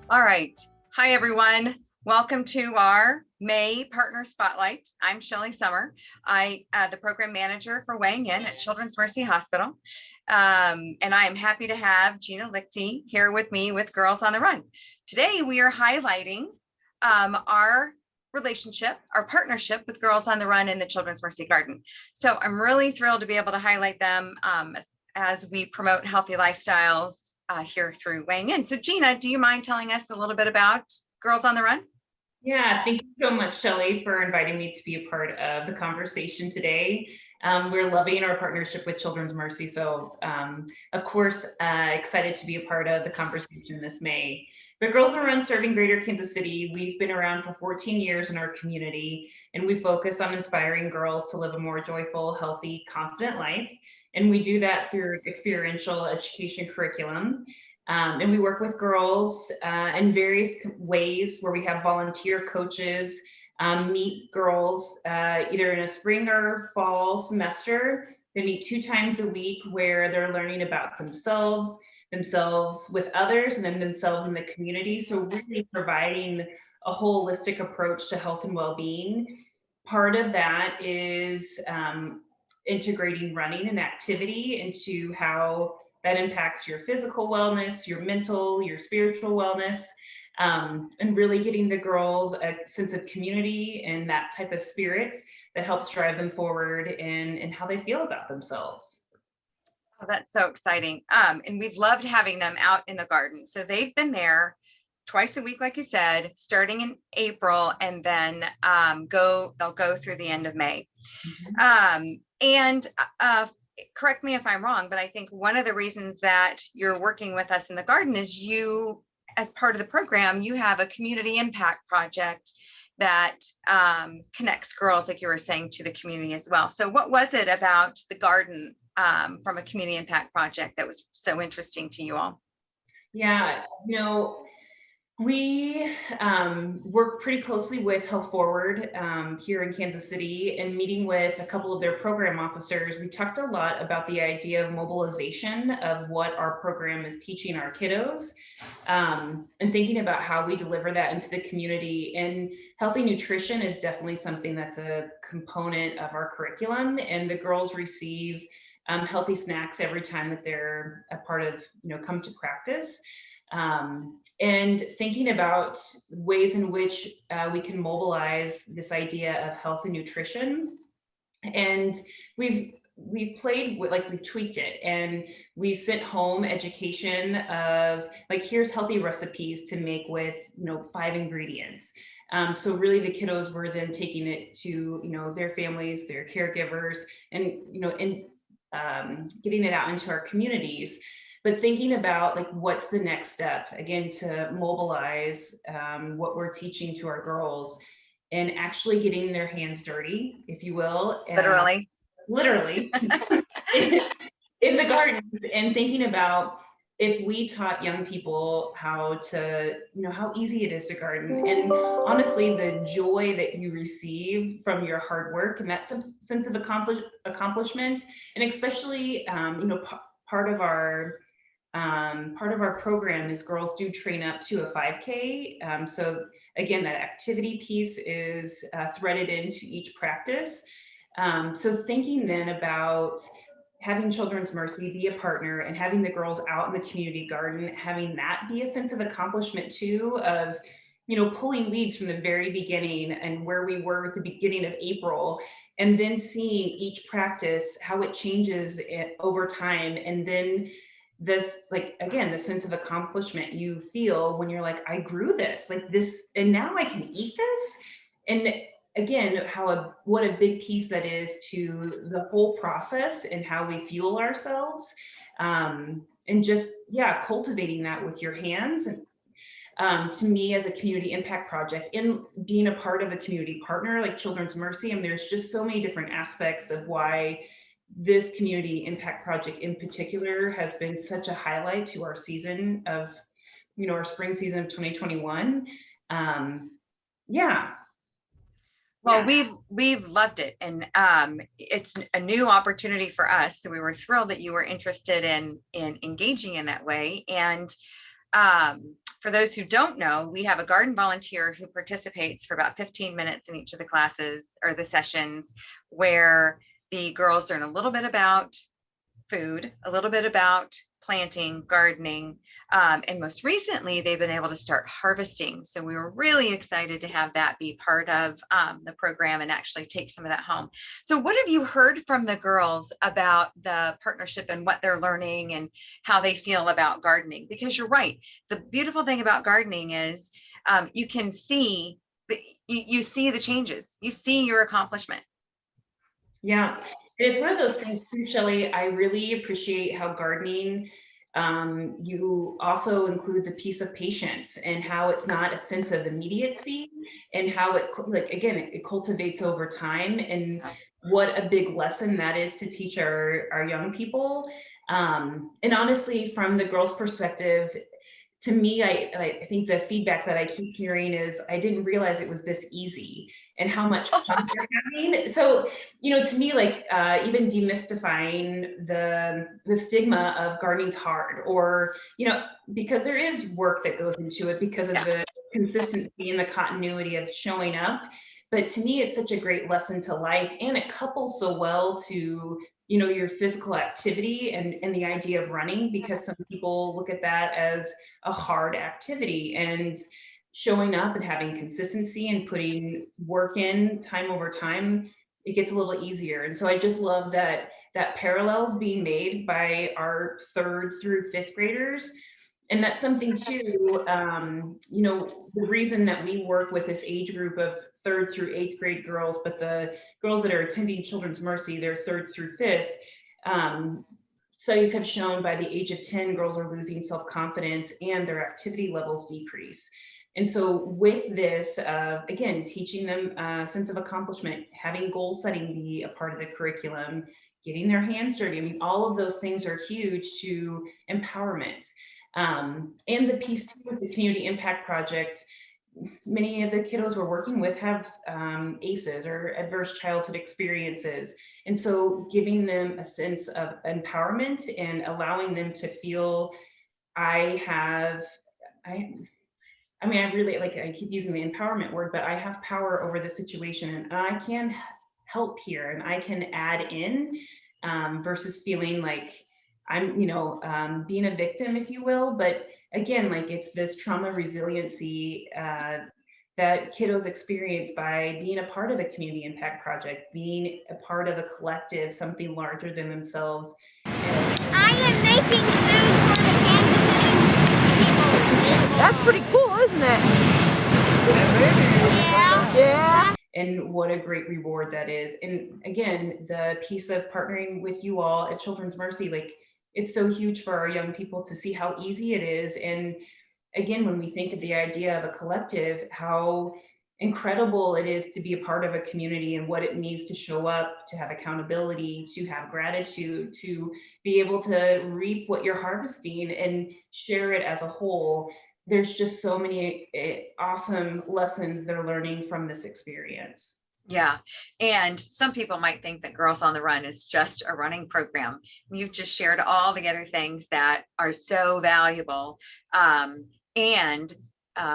All right. Hi, everyone. Welcome to our May Partner Spotlight. I'm Shelly Summar. The program manager for Weighing In at Children's Mercy Hospital. And I am happy to have Gina Lechte here with me with Girls on the Run. Today, we are highlighting our relationship, our partnership with Girls on the Run in the Children's Mercy Garden. So I'm really thrilled to be able to highlight them as we promote healthy lifestyles here through Weighing In. So Gina, do you mind telling us a little bit about Girls on the Run? Yeah, thank you so much, Shelly, for inviting me to be a part of the conversation today. We're loving our partnership with Children's Mercy. So, of course, excited to be a part of the conversation this May. But Girls on the Run serving Greater Kansas City, we've been around for 14 years in our community, and we focus on inspiring girls to live a more joyful, healthy, confident life. And we do that through experiential education curriculum. And we work with girls in various ways where we have volunteer coaches meet girls either in a spring or fall semester. They meet 2 times a week where they're learning about themselves with others, and then themselves in the community. So really providing a holistic approach to health and well-being. Part of that is integrating running and activity into how that impacts your physical wellness, your mental, your spiritual wellness, and really getting the girls a sense of community and that type of spirit that helps drive them forward in how they feel about themselves. Oh, that's so exciting. And we've loved having them out in the garden. So they've been there twice a week, like you said, starting in April, and then they'll go through the end of May. And correct me if I'm wrong, but I think one of the reasons that you're working with us in the garden is you, as part of the program, you have a community impact project that connects girls, like you were saying, to the community as well. So what was it about the garden from a community impact project that was so interesting to you all? Yeah, we work pretty closely with Health Forward here in Kansas City, and meeting with a couple of their program officers. We talked a lot about the idea of mobilization of what our program is teaching our kiddos, and thinking about how we deliver that into the community. And healthy nutrition is definitely something that's a component of our curriculum, and the girls receive healthy snacks every time that they're a part of, come to practice. And thinking about ways in which we can mobilize this idea of health and nutrition. And we've played with, like, we've tweaked it, and we sent home education of, like, here's healthy recipes to make with 5 ingredients. So really the kiddos were then taking it to their families, their caregivers, and getting it out into our communities. But thinking about, like, what's the next step, again, to mobilize what we're teaching to our girls, and actually getting their hands dirty, if you will, Literally. literally in the gardens, and thinking about, if we taught young people how to, how easy it is to garden, and honestly, the joy that you receive from your hard work and that sense of accomplishment. And especially, part of our program is girls do train up to a 5K. So again, that activity piece is threaded into each practice. So thinking then about having Children's Mercy be a partner, and having the girls out in the community garden, having that be a sense of accomplishment too, of pulling weeds from the very beginning and where we were at the beginning of April, and then seeing each practice, how it changes over time. And then this, like, again, the sense of accomplishment you feel when you're like, I grew this, like this, and now I can eat this. And again, what a big piece that is to the whole process and how we fuel ourselves. And just, yeah, cultivating that with your hands. And to me, as a community impact project, and being a part of a community partner like Children's Mercy, and there's just so many different aspects of why this community impact project in particular has been such a highlight to our season of, our spring season of 2021. Yeah. Well, we've loved it, and it's a new opportunity for us. So we were thrilled that you were interested in engaging in that way. And for those who don't know, we have a garden volunteer who participates for about 15 minutes in each of the classes or the sessions, where the girls learn a little bit about food, a little bit about planting, gardening, and most recently, they've been able to start harvesting. So we were really excited to have that be part of the program and actually take some of that home. So what have you heard from the girls about the partnership and what they're learning and how they feel about gardening? Because you're right, the beautiful thing about gardening is you can see you see the changes, you see your accomplishment. Yeah, it's one of those things too, Shelly. I really appreciate how gardening, you also include the piece of patience and how it's not a sense of immediacy, and how like, again, it cultivates over time, and what a big lesson that is to teach our young people. And honestly, from the girls' perspective, to me, I think the feedback that I keep hearing is I didn't realize it was this easy and how much fun they're having. So, to me, like, even demystifying the stigma of gardening's hard, or, because there is work that goes into it because of the consistency and the continuity of showing up. But to me, it's such a great lesson to life, and it couples so well to your physical activity and the idea of running, because some people look at that as a hard activity, and showing up and having consistency and putting work in time over time, it gets a little easier. And so I just love that parallels being made by our 3rd through 5th graders. And that's something too, the reason that we work with this age group of 3rd through 8th grade girls, but the girls that are attending Children's Mercy, they're 3rd through 5th. Studies have shown by the age of 10, girls are losing self-confidence and their activity levels decrease. And so with this, again, teaching them a sense of accomplishment, having goal setting be a part of the curriculum, getting their hands dirty. I mean, all of those things are huge to empowerment. And the piece too with the community impact project, many of the kiddos we're working with have ACEs or adverse childhood experiences. And so giving them a sense of empowerment and allowing them to feel I mean, I really, like, I keep using the empowerment word, but I have power over the situation and I can help here and I can add in, versus feeling like I'm, being a victim, if you will. But again, like, it's this trauma resiliency that kiddos experience by being a part of the community impact project, being a part of a collective, something larger than themselves. I am making food for the Kansas City people. That's pretty cool, isn't it? Yeah. Yeah. And what a great reward that is. And again, the piece of partnering with you all at Children's Mercy, like, it's so huge for our young people to see how easy it is. And again, when we think of the idea of a collective, how incredible it is to be a part of a community and what it means to show up, to have accountability, to have gratitude, to be able to reap what you're harvesting and share it as a whole. There's just so many awesome lessons they're learning from this experience. Yeah. And some people might think that Girls on the Run is just a running program. You've just shared all the other things that are so valuable, and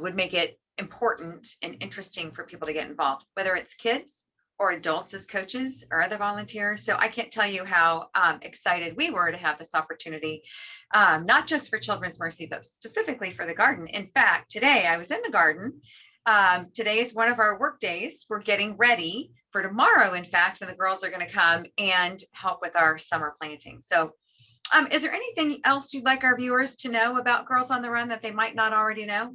would make it important and interesting for people to get involved, whether it's kids or adults as coaches or other volunteers. So I can't tell you how excited we were to have this opportunity, not just for Children's Mercy, but specifically for the garden. In fact, today I was in the garden. Today is one of our work days. We're getting ready for tomorrow, in fact, when the girls are going to come and help with our summer planting. So is there anything else you'd like our viewers to know about Girls on the Run that they might not already know?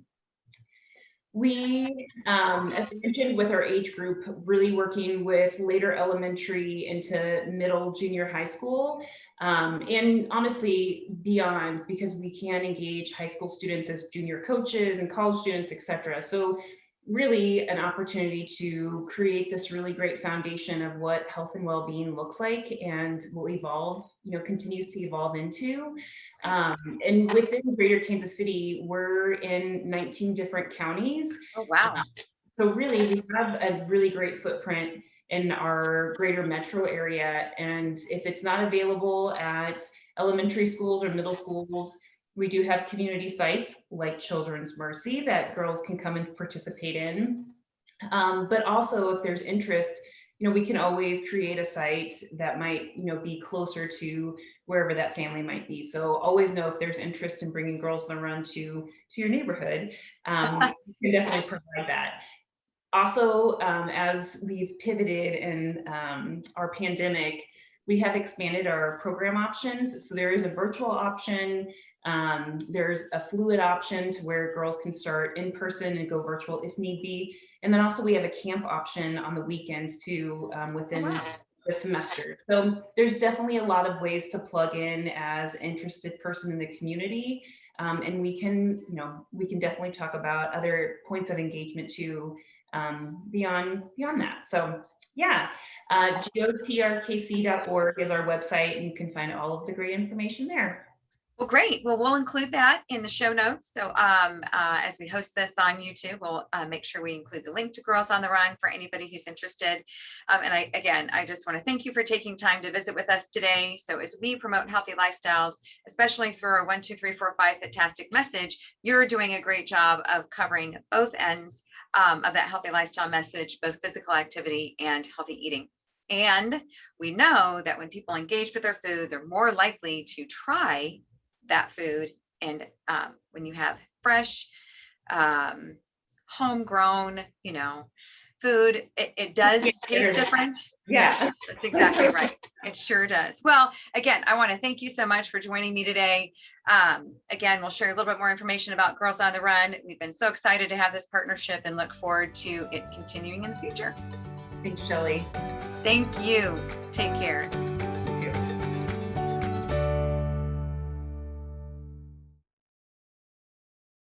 We, as I mentioned, with our age group, really working with later elementary into middle, junior high school, and honestly beyond, because we can engage high school students as junior coaches and college students, etc. So really an opportunity to create this really great foundation of what health and well-being looks like and will evolve, continues to evolve into. And within Greater Kansas City, we're in 19 different counties. Oh, wow. So really, we have a really great footprint in our greater metro area. And if it's not available at elementary schools or middle schools, We do have community sites like Children's Mercy that girls can come and participate in. But also if there's interest, we can always create a site that might, be closer to wherever that family might be. So always know if there's interest in bringing Girls on the Run to your neighborhood, we can definitely provide that. Also, as we've pivoted in our pandemic, we have expanded our program options. So there is a virtual option. There's a fluid option to where girls can start in person and go virtual if need be. And then also we have a camp option on the weekends too, within the semester. So there's definitely a lot of ways to plug in as an interested person in the community. And we can definitely talk about other points of engagement too, beyond that. So yeah, gotrkc.org is our website, and you can find all of the great information there. Well, great. Well, we'll include that in the show notes. So as we host this on YouTube, we'll make sure we include the link to Girls on the Run for anybody who's interested. And I just want to thank you for taking time to visit with us today. So as we promote healthy lifestyles, especially through our 1, 2, 3, 4, 5 Fit-Tastic message, you're doing a great job of covering both ends of that healthy lifestyle message, both physical activity and healthy eating. And we know that when people engage with their food, they're more likely to try that food. And when you have fresh, homegrown, food, it does taste different. Yeah, that's exactly right. It sure does. Well, again, I want to thank you so much for joining me today. Again, we'll share a little bit more information about Girls on the Run. We've been so excited to have this partnership and look forward to it continuing in the future. Thanks, Shelly. Thank you. Take care.